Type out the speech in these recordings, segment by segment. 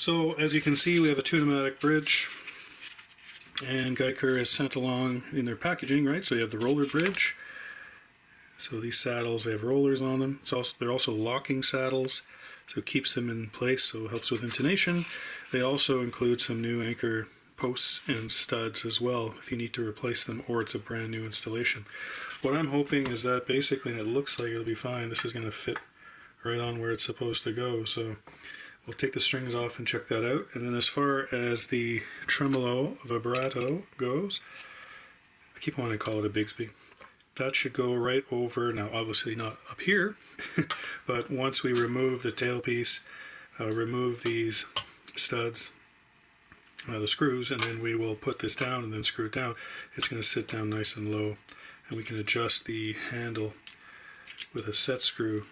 So as you can see, we have a Tune-O-Matic bridge, and Guyker has sent along in their packaging, right? So you have the roller bridge. So these saddles, they have rollers on them. They're also locking saddles, so it keeps them in place, so it helps with intonation. They also include some new anchor posts and studs as well if you need to replace them or it's a brand new installation. What I'm hoping is that basically, and it looks like it'll be fine, this is going to fit right on where it's supposed to go. So we'll take the strings off and check that out. And then as far as the tremolo vibrato goes, I keep wanting to call it a Bigsby. That should go right over, now obviously not up here, but once we remove the tailpiece, remove these studs, the screws, and then we will put this down and then screw it down, it's going to sit down nice and low, and we can adjust the handle with a set screw.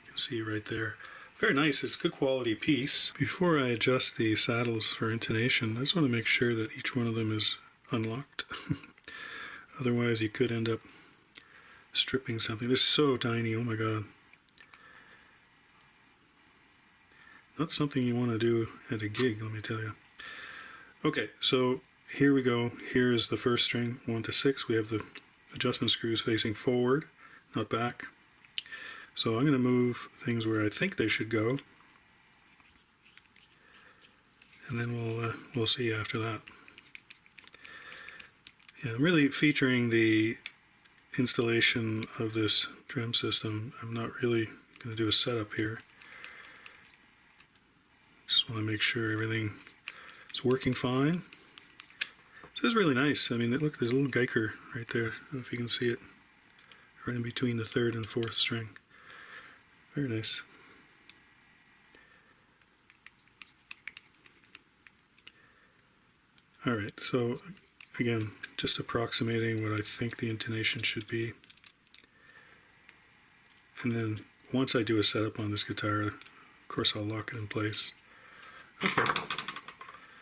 You can see right there. Very nice, it's good quality piece. Before I adjust the saddles for intonation, I just want to make sure that each one of them is unlocked. Otherwise you could end up stripping something. This is so tiny, oh my god. Not something you want to do at a gig, let me tell you. Okay, so here we go. Here is the first string, 1 to 6. We have the adjustment screws facing forward, not back. So I'm going to move things where I think they should go, and then we'll see after that. Yeah, I'm really featuring the installation of this drum system. I'm not really going to do a setup here. Just want to make sure everything is working fine. So it's really nice. I mean, look, there's a little Guyker right there. I don't know if you can see it. Right in between the 3rd and 4th string. Very nice. Alright, so again, just approximating what I think the intonation should be. And then once I do a setup on this guitar, of course I'll lock it in place. Okay,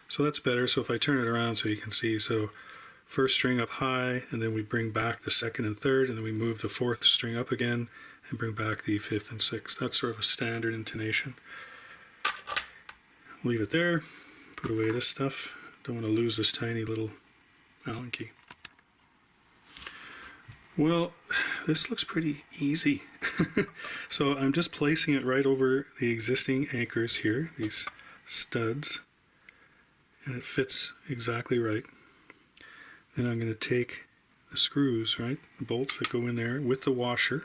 so that's better. So if I turn it around so you can see, so first string up high, and then we bring back the 2nd and 3rd, and then we move the 4th string up again and bring back the 5th and 6th. That's sort of a standard intonation. Leave it there, put away this stuff. Don't want to lose this tiny little Allen key. Well, this looks pretty easy. So I'm just placing it right over the existing anchors here, these studs, and it fits exactly right. Then I'm going to take the screws, right, the bolts that go in there with the washer.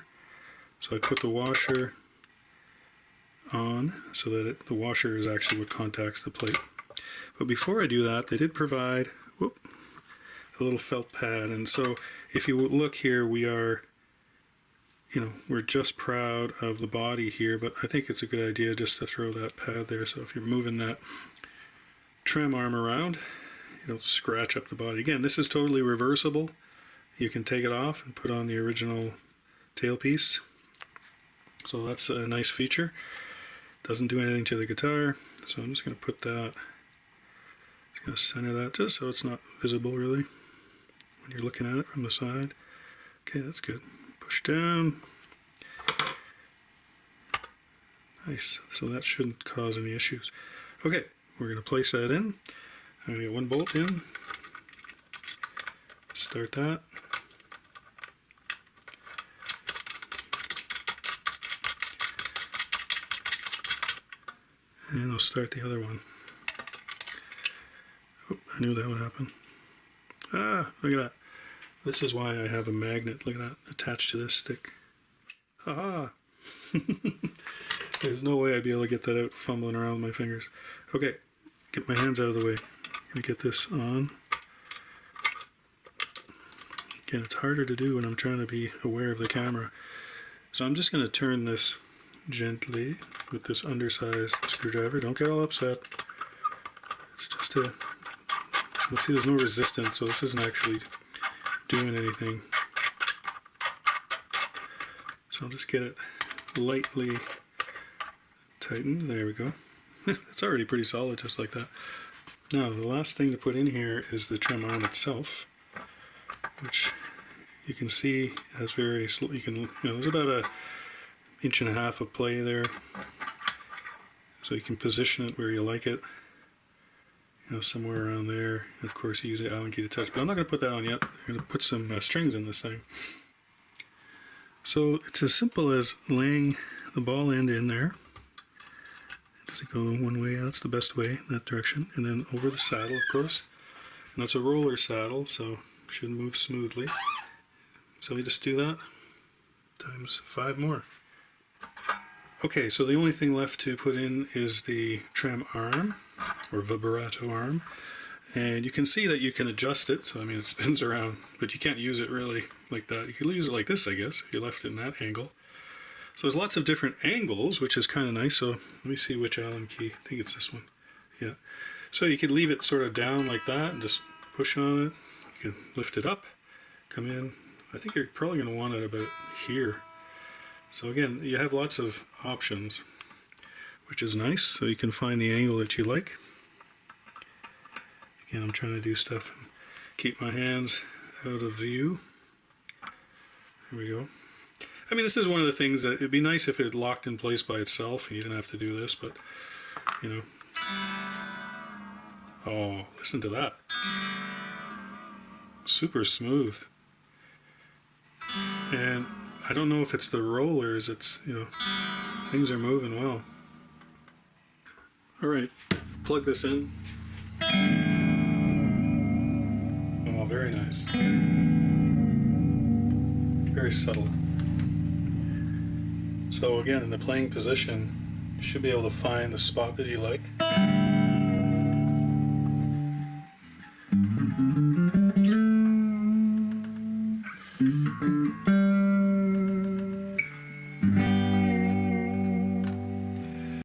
So I put the washer on so that the washer is actually what contacts the plate. But before I do that, they did provide a little felt pad, and so if you look here, we are, we're just proud of the body here, but I think it's a good idea just to throw that pad there, so if you're moving that trem arm around, you don't scratch up the body. Again, this is totally reversible. You can take it off and put on the original tailpiece, so that's a nice feature. Doesn't do anything to the guitar, so I'm just going to put that, just going to center that just so it's not visible really when you're looking at it from the side. Okay, that's good. Push down. Nice, so that shouldn't cause any issues. Okay, we're going to place that in. I'm going to get one bolt in. Start that. And I'll start the other one. Oh, I knew that would happen. Ah, look at that. This is why I have a magnet, look at that, attached to this stick. Haha! There's no way I'd be able to get that out fumbling around with my fingers. Okay, get my hands out of the way. I'm going to get this on. Again, it's harder to do when I'm trying to be aware of the camera. So I'm just going to turn this gently with this undersized screwdriver. Don't get all upset. It's just a, you'll see there's no resistance, so this isn't actually doing anything. So I'll just get it lightly tightened. There we go. It's already pretty solid just like that. Now the last thing to put in here is the trem arm itself, which you can see has very, there's about a 1.5 inches of play there. So you can position it where you like it, you know, somewhere around there. And of course, you use the Allen key to touch, but I'm not going to put that on yet. I'm going to put some strings in this thing. So it's as simple as laying the ball end in there. Does it go one way? Yeah, that's the best way, that direction. And then over the saddle, of course. And that's a roller saddle, so it should move smoothly. So we just do that times 5 more. Okay, so the only thing left to put in is the trem arm, or vibrato arm. And you can see that you can adjust it, so I mean it spins around, but you can't use it really like that. You could use it like this, I guess, if you left it in that angle. So there's lots of different angles, which is kind of nice. So let me see which Allen key. I think it's this one. Yeah. So you could leave it sort of down like that and just push on it. You can lift it up, come in. I think you're probably going to want it about here. So again, you have lots of options, which is nice. So you can find the angle that you like. Again, I'm trying to do stuff and keep my hands out of view. There we go. I mean, this is one of the things that it'd be nice if it locked in place by itself and you didn't have to do this, but you know. Oh, listen to that. Super smooth. And I don't know if it's the rollers, it's, you know, things are moving well. Alright, plug this in. Oh, very nice. Very subtle. So again, in the playing position, you should be able to find the spot that you like.